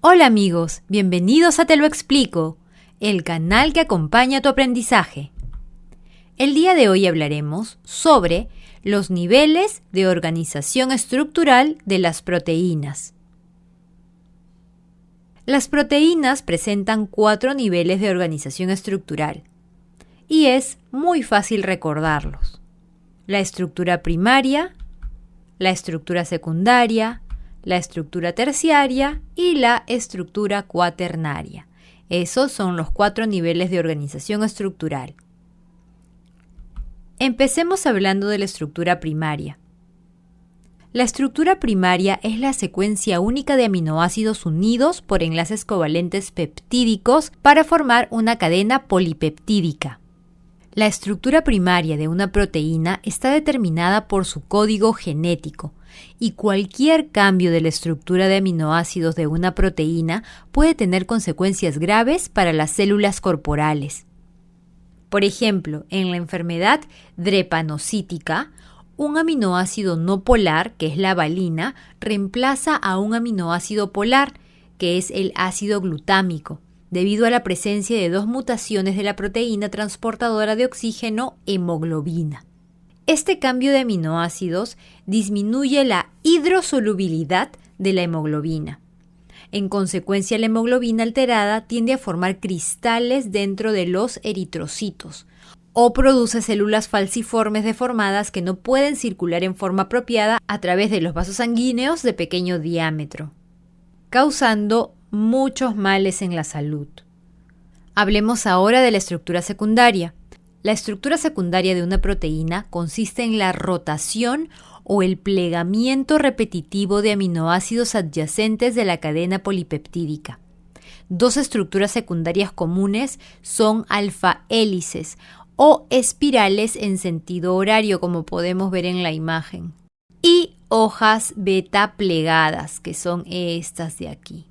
Hola amigos, bienvenidos a Te lo explico, el canal que acompaña tu aprendizaje. El día de hoy hablaremos sobre los niveles de organización estructural de las proteínas. Las proteínas presentan 4 niveles de organización estructural y es muy fácil recordarlos. La estructura primaria, la estructura secundaria, la estructura terciaria y la estructura cuaternaria. Esos son los 4 niveles de organización estructural. Empecemos hablando de la estructura primaria. La estructura primaria es la secuencia única de aminoácidos unidos por enlaces covalentes peptídicos para formar una cadena polipeptídica. La estructura primaria de una proteína está determinada por su código genético y cualquier cambio de la estructura de aminoácidos de una proteína puede tener consecuencias graves para las células corporales. Por ejemplo, en la enfermedad drepanocítica, un aminoácido no polar, que es la valina, reemplaza a un aminoácido polar, que es el ácido glutámico, debido a la presencia de 2 mutaciones de la proteína transportadora de oxígeno hemoglobina. Este cambio de aminoácidos disminuye la hidrosolubilidad de la hemoglobina. En consecuencia, la hemoglobina alterada tiende a formar cristales dentro de los eritrocitos o produce células falciformes deformadas que no pueden circular en forma apropiada a través de los vasos sanguíneos de pequeño diámetro, causando muchos males en la salud. Hablemos ahora de la estructura secundaria. La estructura secundaria de una proteína consiste en la rotación o el plegamiento repetitivo de aminoácidos adyacentes de la cadena polipeptídica. 2 estructuras secundarias comunes son alfa-hélices o espirales en sentido horario, como podemos ver en la imagen, y hojas beta plegadas, que son estas de aquí.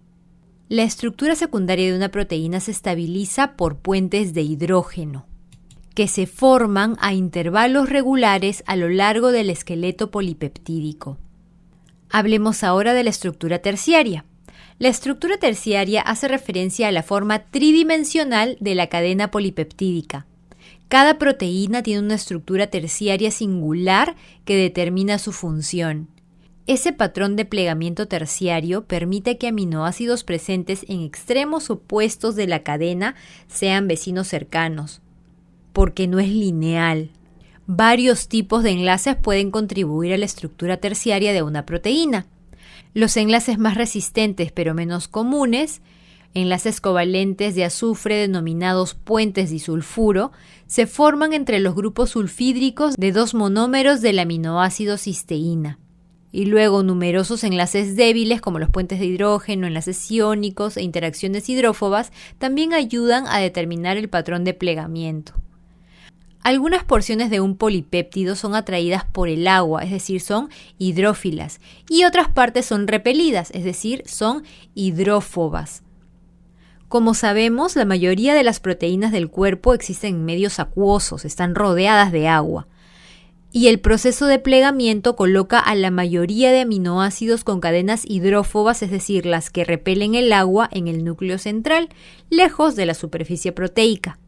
La estructura secundaria de una proteína se estabiliza por puentes de hidrógeno, que se forman a intervalos regulares a lo largo del esqueleto polipeptídico. Hablemos ahora de la estructura terciaria. La estructura terciaria hace referencia a la forma tridimensional de la cadena polipeptídica. Cada proteína tiene una estructura terciaria singular que determina su función. Ese patrón de plegamiento terciario permite que aminoácidos presentes en extremos opuestos de la cadena sean vecinos cercanos, porque no es lineal. Varios tipos de enlaces pueden contribuir a la estructura terciaria de una proteína. Los enlaces más resistentes pero menos comunes, enlaces covalentes de azufre denominados puentes disulfuro, se forman entre los grupos sulfídricos de 2 monómeros del aminoácido cisteína. Y luego numerosos enlaces débiles como los puentes de hidrógeno, enlaces iónicos e interacciones hidrófobas también ayudan a determinar el patrón de plegamiento. Algunas porciones de un polipéptido son atraídas por el agua, es decir, son hidrófilas, y otras partes son repelidas, es decir, son hidrófobas. Como sabemos, la mayoría de las proteínas del cuerpo existen en medios acuosos, están rodeadas de agua. Y el proceso de plegamiento coloca a la mayoría de aminoácidos con cadenas hidrófobas, es decir, las que repelen el agua, en el núcleo central, lejos de la superficie proteica.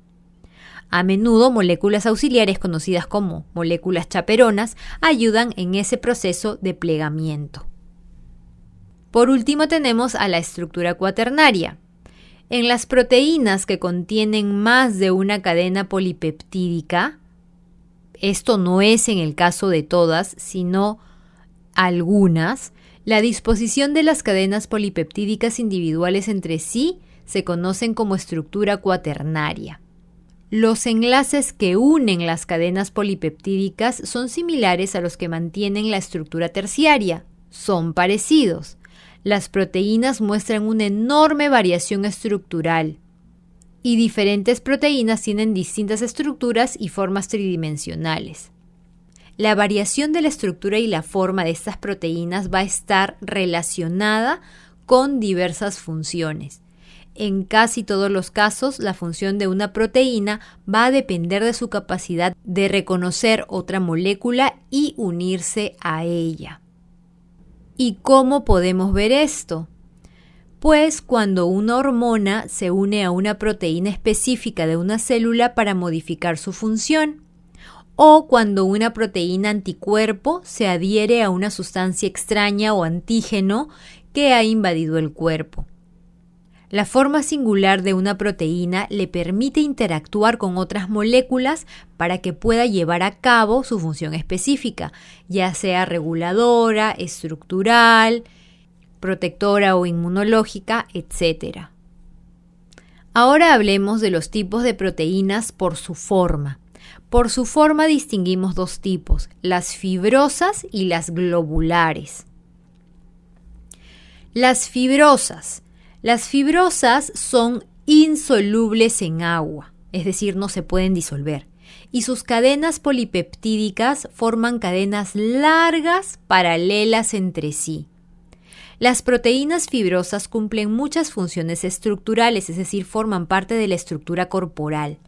A menudo, moléculas auxiliares conocidas como moléculas chaperonas ayudan en ese proceso de plegamiento. Por último, tenemos a la estructura cuaternaria. En las proteínas que contienen más de una cadena polipeptídica, esto no es en el caso de todas, sino algunas, la disposición de las cadenas polipeptídicas individuales entre sí se conocen como estructura cuaternaria. Los enlaces que unen las cadenas polipeptídicas son similares a los que mantienen la estructura terciaria, son parecidos. Las proteínas muestran una enorme variación estructural y diferentes proteínas tienen distintas estructuras y formas tridimensionales. La variación de la estructura y la forma de estas proteínas va a estar relacionada con diversas funciones. En casi todos los casos, la función de una proteína va a depender de su capacidad de reconocer otra molécula y unirse a ella. ¿Y cómo podemos ver esto? pues cuando una hormona se une a una proteína específica de una célula para modificar su función, o cuando una proteína anticuerpo se adhiere a una sustancia extraña o antígeno que ha invadido el cuerpo. La forma singular de una proteína le permite interactuar con otras moléculas para que pueda llevar a cabo su función específica, ya sea reguladora, estructural, protectora o inmunológica, etc. Ahora hablemos de los tipos de proteínas por su forma. Por su forma distinguimos dos tipos, las fibrosas y las globulares. Las fibrosas son insolubles en agua, es decir, no se pueden disolver, y sus cadenas polipeptídicas forman cadenas largas paralelas entre sí. Las proteínas fibrosas cumplen muchas funciones estructurales, es decir, forman parte de la estructura corporal.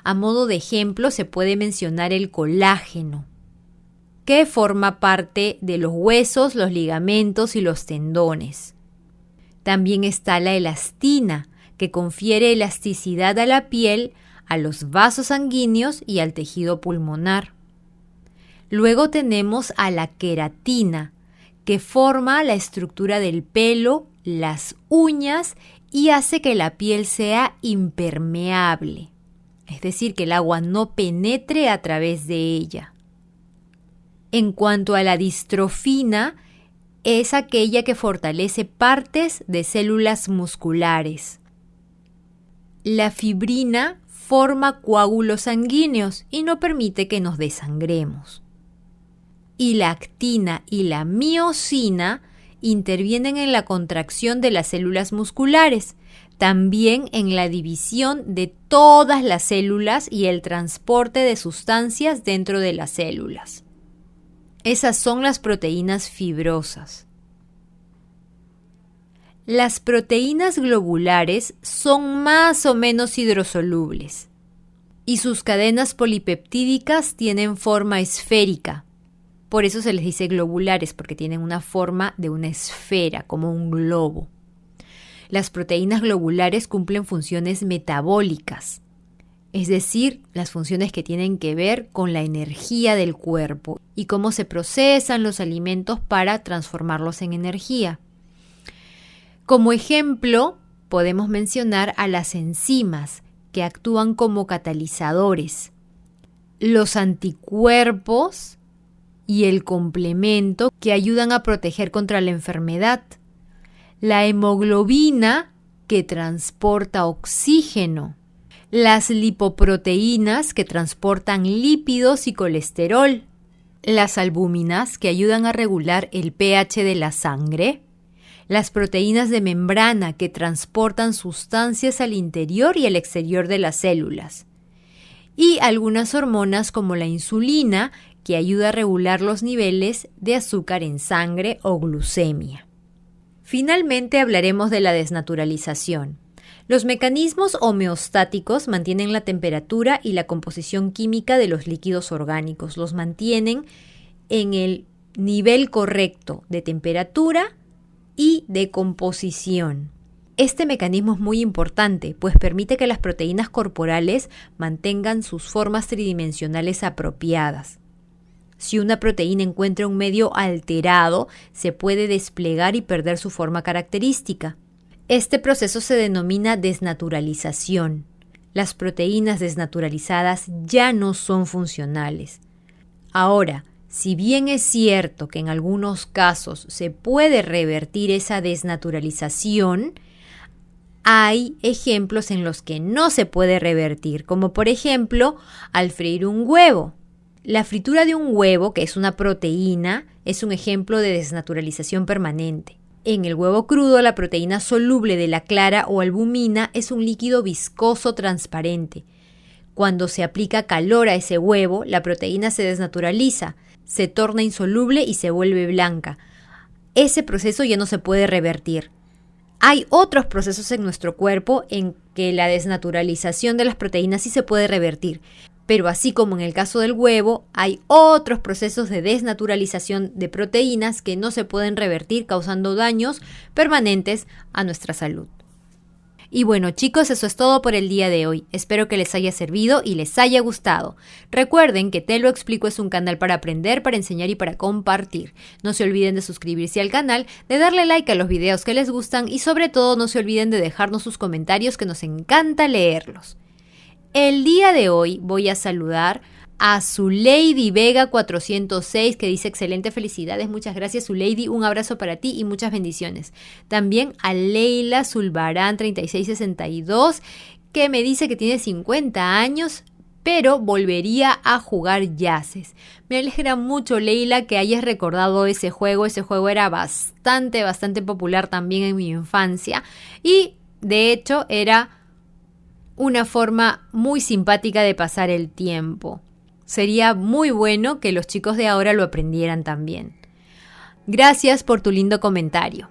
A modo de ejemplo, se puede mencionar el colágeno, que forma parte de los huesos, los ligamentos y los tendones. También está la elastina, que confiere elasticidad a la piel, a los vasos sanguíneos y al tejido pulmonar. Luego tenemos a la queratina, que forma la estructura del pelo, las uñas y hace que la piel sea impermeable, es decir, que el agua no penetre a través de ella. En cuanto a la distrofina, es aquella que fortalece partes de células musculares. La fibrina forma coágulos sanguíneos y no permite que nos desangremos. Y la actina y la miosina intervienen en la contracción de las células musculares, también en la división de todas las células y el transporte de sustancias dentro de las células. Esas son las proteínas fibrosas. Las proteínas globulares son más o menos hidrosolubles y sus cadenas polipeptídicas tienen forma esférica. Por eso se les dice globulares, porque tienen una forma de una esfera, como un globo. Las proteínas globulares cumplen funciones metabólicas, es decir, las funciones que tienen que ver con la energía del cuerpo y cómo se procesan los alimentos para transformarlos en energía. Como ejemplo, podemos mencionar a las enzimas, que actúan como catalizadores, los anticuerpos y el complemento, que ayudan a proteger contra la enfermedad, la hemoglobina, que transporta oxígeno, las lipoproteínas, que transportan lípidos y colesterol, las albúminas, que ayudan a regular el pH de la sangre, las proteínas de membrana, que transportan sustancias al interior y al exterior de las células, y algunas hormonas como la insulina, que ayuda a regular los niveles de azúcar en sangre o glucemia. Finalmente hablaremos de la desnaturalización. Los mecanismos homeostáticos mantienen la temperatura y la composición química de los líquidos orgánicos, los mantienen en el nivel correcto de temperatura y de composición. Este mecanismo es muy importante, pues permite que las proteínas corporales mantengan sus formas tridimensionales apropiadas. Si una proteína encuentra un medio alterado, se puede desplegar y perder su forma característica. Este proceso se denomina desnaturalización. Las proteínas desnaturalizadas ya no son funcionales. Ahora, si bien es cierto que en algunos casos se puede revertir esa desnaturalización, hay ejemplos en los que no se puede revertir, como por ejemplo al freír un huevo. La fritura de un huevo, que es una proteína, es un ejemplo de desnaturalización permanente. En el huevo crudo, la proteína soluble de la clara o albumina es un líquido viscoso transparente. Cuando se aplica calor a ese huevo, la proteína se desnaturaliza, se torna insoluble y se vuelve blanca. Ese proceso ya no se puede revertir. Hay otros procesos en nuestro cuerpo en que la desnaturalización de las proteínas sí se puede revertir, Pero así como en el caso del huevo, hay otros procesos de desnaturalización de proteínas que no se pueden revertir causando daños permanentes a nuestra salud. Y bueno chicos, eso es todo por el día de hoy. Espero que les haya servido y les haya gustado. Recuerden que Te lo explico es un canal para aprender, para enseñar y para compartir. No se olviden de suscribirse al canal, de darle like a los videos que les gustan y sobre todo no se olviden de dejarnos sus comentarios que nos encanta leerlos. El día de hoy voy a saludar a Zuleidi Vega 406 que dice excelente, felicidades, muchas gracias Zuleidi, un abrazo para ti y muchas bendiciones. También a Leila Zulbarán 3662 que me dice que tiene 50 años pero volvería a jugar Yaces. Me alegra mucho Leila que hayas recordado ese juego era bastante popular también en mi infancia y de hecho era una forma muy simpática de pasar el tiempo. Sería muy bueno que los chicos de ahora lo aprendieran también. Gracias por tu lindo comentario.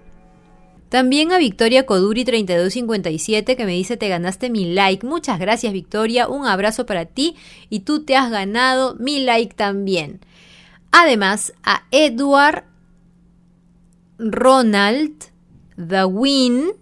También a Victoria Coduri 3257 que me dice te ganaste mi like. Muchas gracias Victoria, un abrazo para ti y tú te has ganado mi like también. Además a Edward Ronald Dawin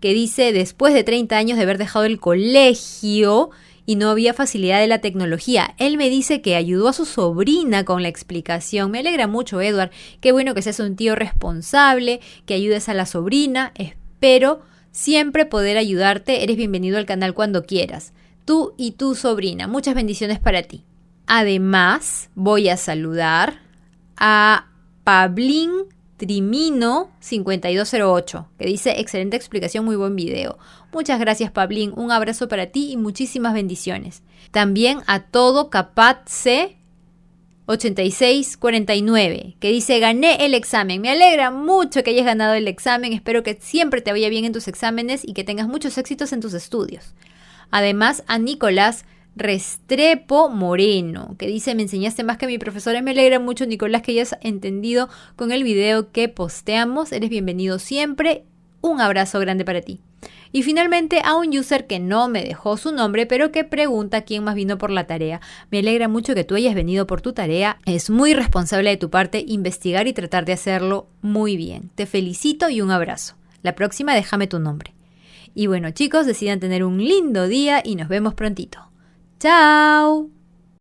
que dice después de 30 años de haber dejado el colegio y no había facilidad de la tecnología. Él me dice que ayudó a su sobrina con la explicación. Me alegra mucho, Edward. Qué bueno que seas un tío responsable, que ayudes a la sobrina. Espero siempre poder ayudarte. Eres bienvenido al canal cuando quieras. Tú y tu sobrina. Muchas bendiciones para ti. Además, voy a saludar a Pablín Trimino 5208, que dice excelente explicación, muy buen video. Muchas gracias Pablín, un abrazo para ti y muchísimas bendiciones. También a todo Capatce 8649, que dice gané el examen. Me alegra mucho que hayas ganado el examen, espero que siempre te vaya bien en tus exámenes y que tengas muchos éxitos en tus estudios. Además a Nicolás Restrepo Moreno, que dice me enseñaste más que mi profesora. Me alegra mucho Nicolás que hayas entendido con el video que posteamos. Eres bienvenido siempre. Un abrazo grande para ti. Y finalmente a un user que no me dejó su nombre, pero que pregunta quién más vino por la tarea. Me alegra mucho que tú hayas venido por tu tarea. Es muy responsable de tu parte investigar y tratar de hacerlo muy bien. Te felicito y un abrazo. La próxima déjame tu nombre. Y bueno chicos, decidan tener un lindo día y nos vemos prontito. ¡Chao!